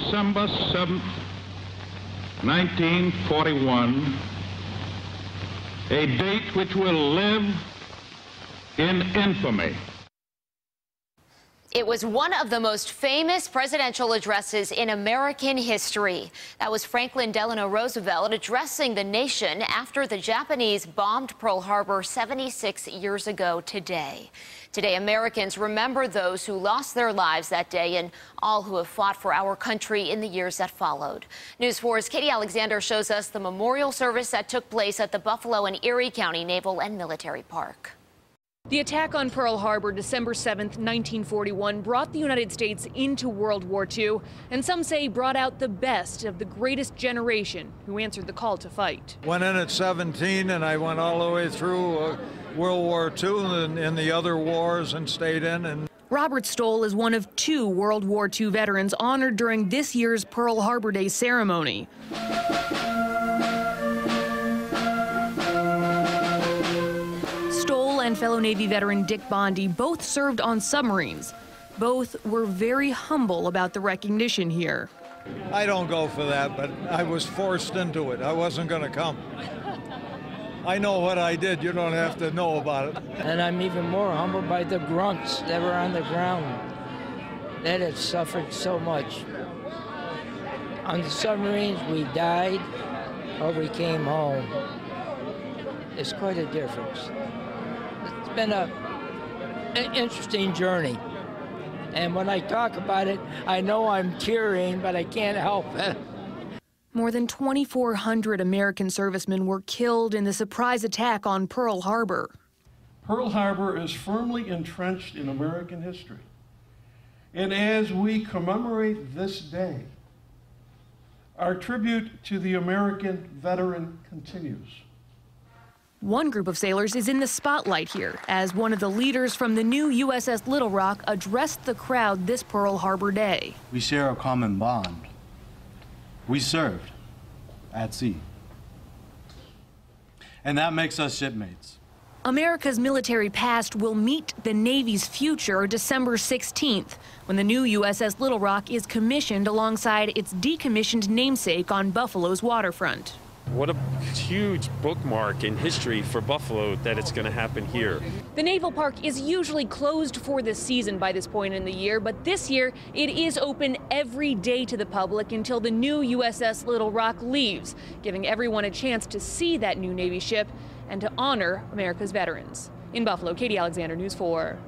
December 7th, 1941, a date which will live in infamy. It was one of the most famous presidential addresses in American history. That was Franklin Delano Roosevelt addressing the nation after the Japanese bombed Pearl Harbor 76 years ago today. Today, Americans remember those who lost their lives that day and all who have fought for our country in the years that followed. News 4's Katie Alexander shows us the memorial service that took place at the Buffalo and Erie County Naval and Military Park. The attack on Pearl Harbor, December 7th, 1941, brought the United States into World War II, and some say brought out the best of the greatest generation who answered the call to fight. Went in at 17, and I went all the way through World War II and the other wars and stayed in. And Robert Stoll is one of 2 World War II veterans honored during this year's Pearl Harbor Day ceremony. And fellow Navy veteran Dick Bondi both served on submarines. Both were very humble about the recognition here. I don't go for that, but I was forced into it. I wasn't going to come. I know what I did. You don't have to know about it. And I'm even more humbled by the grunts that were on the ground that had suffered so much. On the submarines, we died or we came home. It's quite a difference. It's been an interesting journey. And when I talk about it, I know I'm tearing, but I can't help it. More than 2,400 American servicemen were killed in the surprise attack on Pearl Harbor. Pearl Harbor is firmly entrenched in American history. And as we commemorate this day, our tribute to the American veteran continues. One group of sailors is in the spotlight here as one of the leaders from the new USS Little Rock addressed the crowd this Pearl Harbor Day. We share a common bond. We served at sea. And that makes us shipmates. America's military past will meet the Navy's future December 16th, when the new USS Little Rock is commissioned alongside its decommissioned namesake on Buffalo's waterfront. What a huge bookmark in history for Buffalo that it's going to happen here. The Naval Park is usually closed for the season by this point in the year, but this year it is open every day to the public until the new USS Little Rock leaves, giving everyone a chance to see that new Navy ship and to honor America's veterans. In Buffalo, Katie Alexander, News 4.